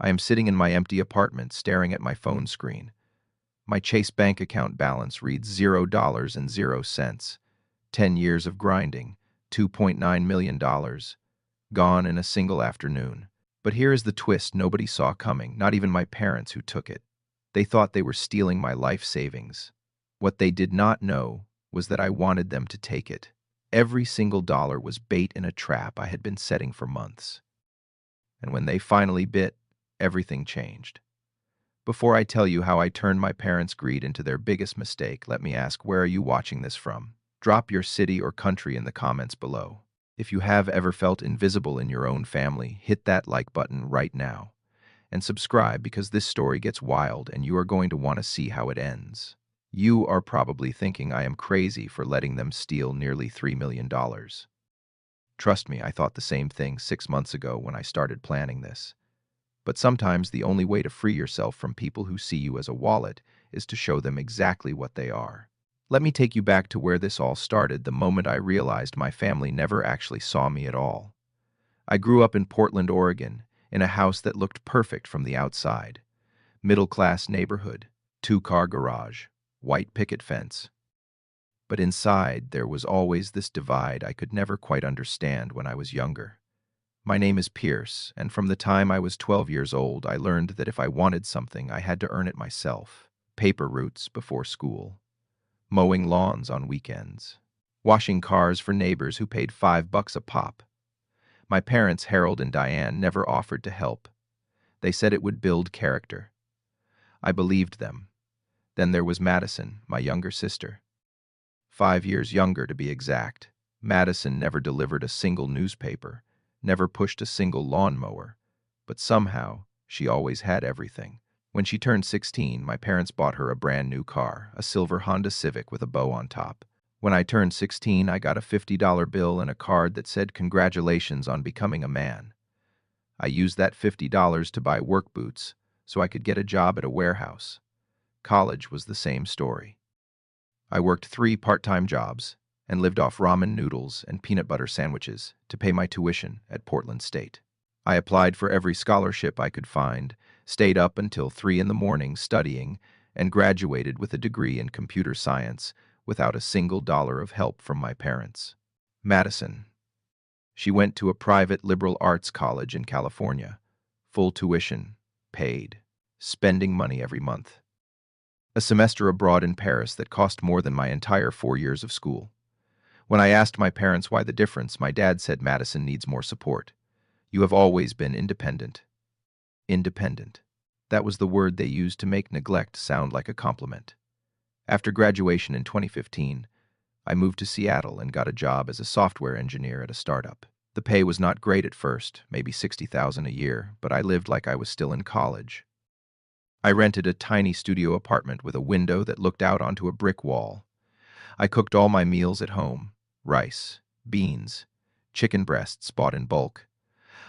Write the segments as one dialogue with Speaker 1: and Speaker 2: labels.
Speaker 1: I am sitting in my empty apartment staring at my phone screen. My Chase bank account balance reads $0.00. 10 years of grinding, $2.9 million, gone in a single afternoon. But here is the twist nobody saw coming, not even my parents who took it. They thought they were stealing my life savings. What they did not know was that I wanted them to take it. Every single dollar was bait in a trap I had been setting for months. And when they finally bit, everything changed. Before I tell you how I turned my parents' greed into their biggest mistake, let me ask, where are you watching this from? Drop your city or country in the comments below. If you have ever felt invisible in your own family, hit that like button right now. And subscribe because this story gets wild and you are going to want to see how it ends. You are probably thinking I am crazy for letting them steal nearly $3 million. Trust me, I thought the same thing 6 months ago when I started planning this. But sometimes the only way to free yourself from people who see you as a wallet is to show them exactly what they are. Let me take you back to where this all started, the moment I realized my family never actually saw me at all. I grew up in Portland, Oregon, in a house that looked perfect from the outside. Middle-class neighborhood, 2-car garage, white picket fence. But inside, there was always this divide I could never quite understand when I was younger. My name is Pierce, and from the time I was 12 years old, I learned that if I wanted something, I had to earn it myself. Paper routes before school, mowing lawns on weekends, washing cars for neighbors who paid $5 a pop. My parents, Harold and Diane, never offered to help. They said it would build character. I believed them. Then there was Madison, my younger sister. 5 years younger, to be exact. Madison never delivered a single newspaper, never pushed a single lawnmower, but somehow she always had everything. When she turned 16, my parents bought her a brand new car, a silver Honda Civic with a bow on top. When I turned 16, I got a $50 bill and a card that said congratulations on becoming a man. I used that $50 to buy work boots so I could get a job at a warehouse. College was the same story. I worked 3 part-time jobs and lived off ramen noodles and peanut butter sandwiches to pay my tuition at Portland State. I applied for every scholarship I could find, stayed up until 3 in the morning studying, and graduated with a degree in computer science without a single dollar of help from my parents. Madison. She went to a private liberal arts college in California. Full tuition, paid, spending money every month. A semester abroad in Paris that cost more than my entire 4 years of school. When I asked my parents why the difference, my dad said Madison needs more support. You have always been independent. Independent. That was the word they used to make neglect sound like a compliment. After graduation in 2015, I moved to Seattle and got a job as a software engineer at a startup. The pay was not great at first, maybe $60,000 a year, but I lived like I was still in college. I rented a tiny studio apartment with a window that looked out onto a brick wall. I cooked all my meals at home: rice, beans, chicken breasts bought in bulk.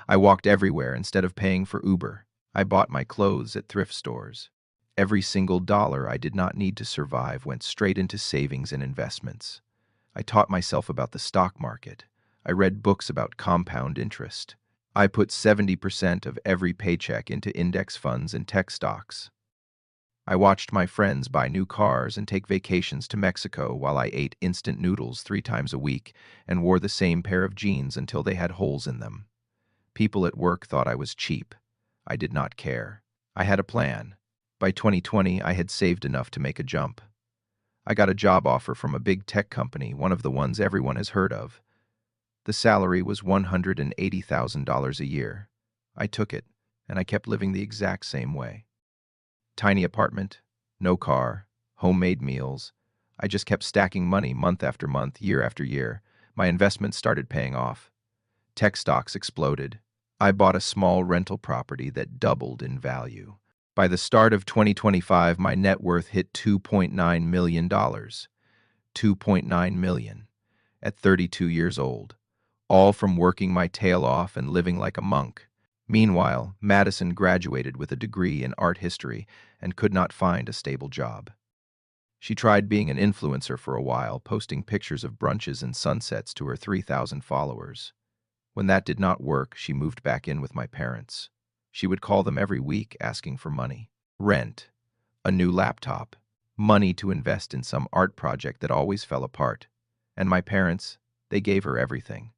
Speaker 1: I walked everywhere instead of paying for Uber. I bought my clothes at thrift stores. Every single dollar I did not need to survive went straight into savings and investments. I taught myself about the stock market. I read books about compound interest. I put 70% of every paycheck into index funds and tech stocks. I watched my friends buy new cars and take vacations to Mexico while I ate instant noodles 3 times a week and wore the same pair of jeans until they had holes in them. People at work thought I was cheap. I did not care. I had a plan. By 2020, I had saved enough to make a jump. I got a job offer from a big tech company, one of the ones everyone has heard of. The salary was $180,000 a year. I took it, and I kept living the exact same way. Tiny apartment, no car, homemade meals. I just kept stacking money month after month, year after year. My investments started paying off. Tech stocks exploded. I bought a small rental property that doubled in value. By the start of 2025, my net worth hit $2.9 million. $2.9 million at 32 years old, all from working my tail off and living like a monk. Meanwhile, Madison graduated with a degree in art history and could not find a stable job. She tried being an influencer for a while, posting pictures of brunches and sunsets to her 3,000 followers. When that did not work, she moved back in with my parents. She would call them every week asking for money. Rent, a new laptop, money to invest in some art project that always fell apart. And my parents, they gave her everything.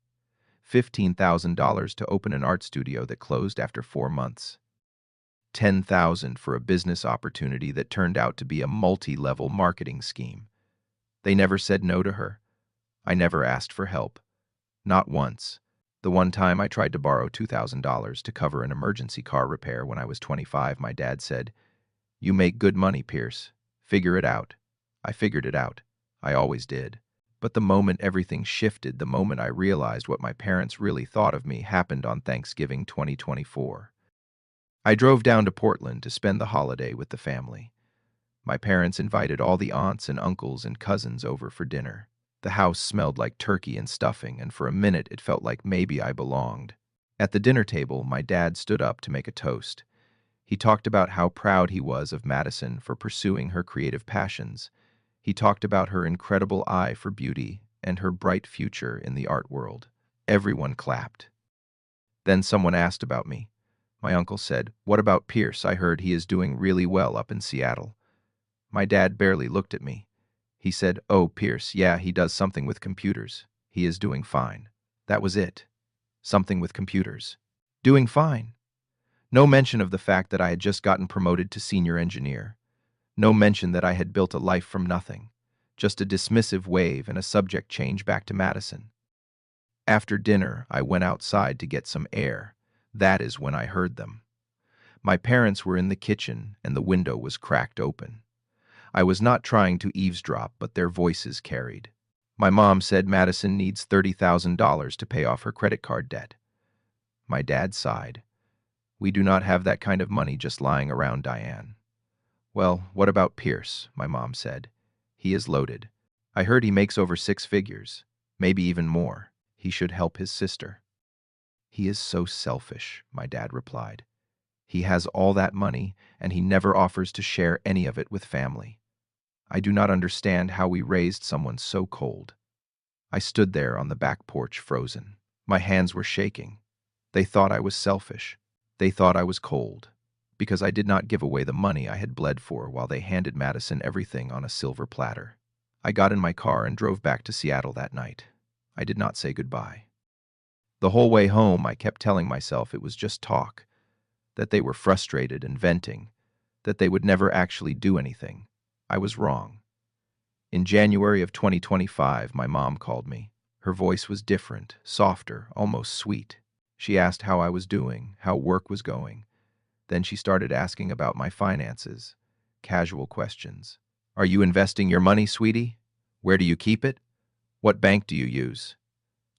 Speaker 1: $15,000 to open an art studio that closed after 4 months. $10,000 for a business opportunity that turned out to be a multi-level marketing scheme. They never said no to her. I never asked for help. Not once. The one time I tried to borrow $2,000 to cover an emergency car repair when I was 25, my dad said, "You make good money, Pierce. Figure it out." I figured it out. I always did. But the moment everything shifted, the moment I realized what my parents really thought of me, happened on Thanksgiving 2024. I drove down to Portland to spend the holiday with the family. My parents invited all the aunts and uncles and cousins over for dinner. The house smelled like turkey and stuffing, and for a minute it felt like maybe I belonged. At the dinner table, my dad stood up to make a toast. He talked about how proud he was of Madison for pursuing her creative passions. He talked about her incredible eye for beauty and her bright future in the art world. Everyone clapped. Then someone asked about me. My uncle said, "What about Pierce? I heard he is doing really well up in Seattle." My dad barely looked at me. He said, "Oh, Pierce, yeah, he does something with computers. He is doing fine." That was it. Something with computers. Doing fine. No mention of the fact that I had just gotten promoted to senior engineer. No mention that I had built a life from nothing. Just a dismissive wave and a subject change back to Madison. After dinner, I went outside to get some air. That is when I heard them. My parents were in the kitchen and the window was cracked open. I was not trying to eavesdrop, but their voices carried. My mom said Madison needs $30,000 to pay off her credit card debt. My dad sighed. "We do not have that kind of money just lying around, Diane." "Well, what about Pierce?" my mom said. "He is loaded. I heard he makes over 6 figures, maybe even more. He should help his sister." "He is so selfish," my dad replied. "He has all that money, and he never offers to share any of it with family. I do not understand how we raised someone so cold." I stood there on the back porch, frozen. My hands were shaking. They thought I was selfish. They thought I was cold, because I did not give away the money I had bled for while they handed Madison everything on a silver platter. I got in my car and drove back to Seattle that night. I did not say goodbye. The whole way home, I kept telling myself it was just talk, that they were frustrated and venting, that they would never actually do anything. I was wrong. In January of 2025, my mom called me. Her voice was different, softer, almost sweet. She asked how I was doing, how work was going. Then she started asking about my finances. Casual questions. "Are you investing your money, sweetie? Where do you keep it? What bank do you use?"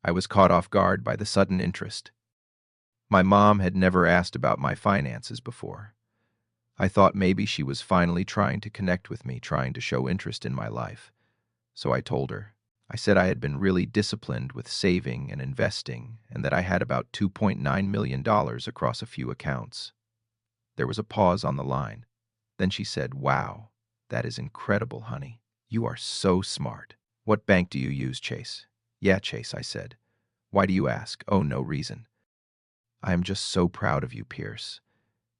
Speaker 1: I was caught off guard by the sudden interest. My mom had never asked about my finances before. I thought maybe she was finally trying to connect with me, trying to show interest in my life. So I told her. I said I had been really disciplined with saving and investing, and that I had about $2.9 million across a few accounts. There was a pause on the line. Then she said, "Wow, that is incredible, honey. You are so smart. What bank do you use, Chase?" "Yeah, Chase," I said. "Why do you ask?" "Oh, no reason. I am just so proud of you, Pierce.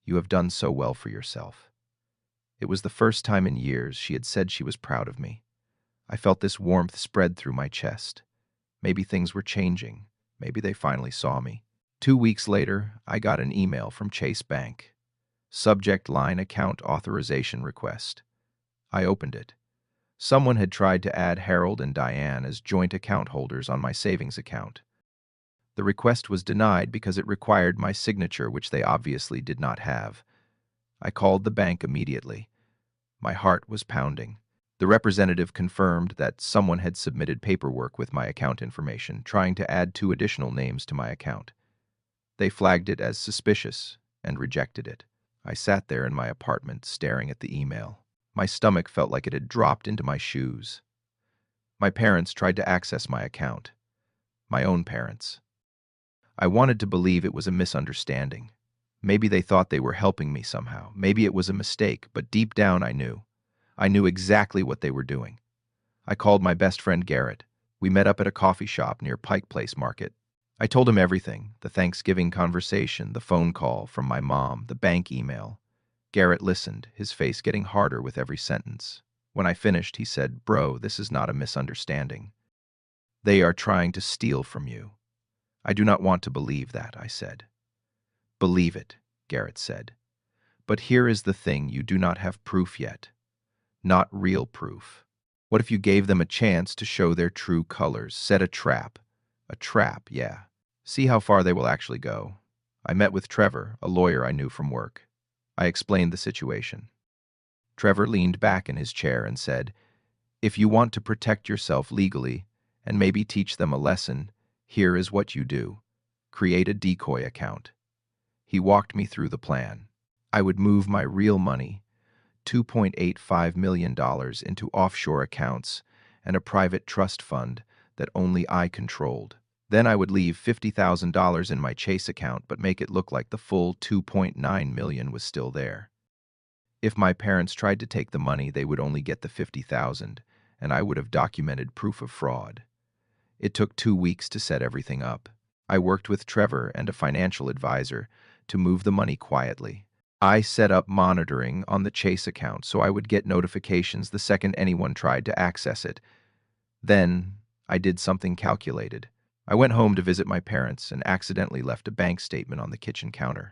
Speaker 1: You have done so well for yourself." It was the first time in years she had said she was proud of me. I felt this warmth spread through my chest. Maybe things were changing. Maybe they finally saw me. 2 weeks later, I got an email from Chase Bank. Subject line: account authorization request. I opened it. Someone had tried to add Harold and Diane as joint account holders on my savings account. The request was denied because it required my signature, which they obviously did not have. I called the bank immediately. My heart was pounding. The representative confirmed that someone had submitted paperwork with my account information, trying to add 2 additional names to my account. They flagged it as suspicious and rejected it. I sat there in my apartment, staring at the email. My stomach felt like it had dropped into my shoes. My parents tried to access my account. My own parents. I wanted to believe it was a misunderstanding. Maybe they thought they were helping me somehow. Maybe it was a mistake, but deep down I knew. I knew exactly what they were doing. I called my best friend Garrett. We met up at a coffee shop near Pike Place Market. I told him everything, the Thanksgiving conversation, the phone call from my mom, the bank email. Garrett listened, his face getting harder with every sentence. When I finished, he said, "Bro, this is not a misunderstanding. They are trying to steal from you." "I do not want to believe that," I said. "Believe it," Garrett said. "But here is the thing, you do not have proof yet. Not real proof. What if you gave them a chance to show their true colors, set a trap? A trap, yeah. See how far they will actually go." I met with Trevor, a lawyer I knew from work. I explained the situation. Trevor leaned back in his chair and said, "If you want to protect yourself legally and maybe teach them a lesson, here is what you do. Create a decoy account." He walked me through the plan. I would move my real money, $2.85 million, into offshore accounts and a private trust fund that only I controlled. Then I would leave $50,000 in my Chase account but make it look like the full $2.9 million was still there. If my parents tried to take the money, they would only get the $50,000, and I would have documented proof of fraud. It took 2 weeks to set everything up. I worked with Trevor and a financial advisor to move the money quietly. I set up monitoring on the Chase account so I would get notifications the second anyone tried to access it. Then I did something calculated. I went home to visit my parents and accidentally left a bank statement on the kitchen counter.